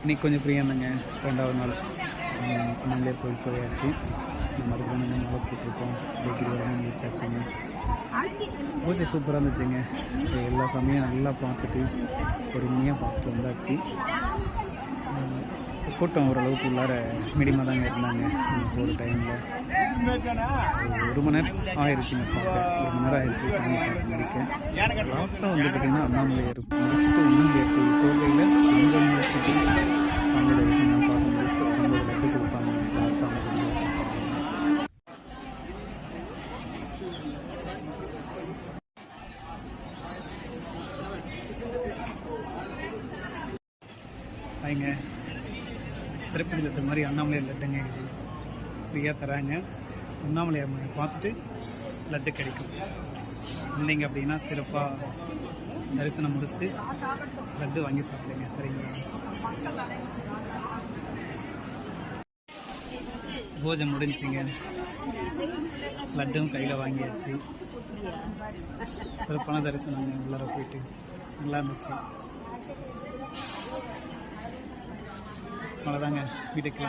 இன்னைக்கு கொஞ்சம் ஃப்ரீயாக இருந்தாங்க. 2வது நாள் நம்மளே போயாச்சு. மறுபடியும் கொஞ்சம் நல்லா போட்டுருக்கோம். டிகிரி வரணும் முடிச்சாச்சுங்க. பூஜை சூப்பராக இருந்துச்சுங்க. எல்லா சமயம் நல்லா பார்த்துட்டு பொறுமையாக பார்த்துட்டு வந்தாச்சு. கூட்டம் ஓரளவுக்கு உள்ளார மீடியமாக தாங்க இருந்தாங்க. ஒரு டைமில் 1 மணி நேரம் ஆயிடுச்சுங்க பார்க்க. 1 மணி நேரம் ஆயிடுச்சு சாமி பார்த்து முடிக்க. லாஸ்ட்டாக வந்து பார்த்திங்கன்னா அண்ணாமலையார் முடிச்சுட்டு உண்ணாமலையார் கோவிலில் அங்கே முடிச்சுட்டு சாமியோட விஷயம் பார்த்து முடிச்சுட்டு வரும்போது லட்டு கொடுப்பாங்க. லாஸ்ட்டாக அவங்க திருப்பதியில் இந்த மாதிரி அண்ணாமலையார் லட்டுங்க இது ஃப்ரீயாக தராங்க. அண்ணாமலையார் மலை பார்த்துட்டு லட்டு கிடைக்கும். வந்தீங்க அப்படின்னா சிறப்பாக தரிசனம் முடிச்சுட்டு லட்டு வாங்கி சாப்பிடுங்க. சரிங்களா? பூஜை முடிஞ்சுங்க. லட்டும் கையில் வாங்கியாச்சு. சிறப்பான தரிசனம் உள்ளார போயிட்டு நல்லா இருந்துச்சு. அவ்வளோதாங்க. வீட்டுக்கு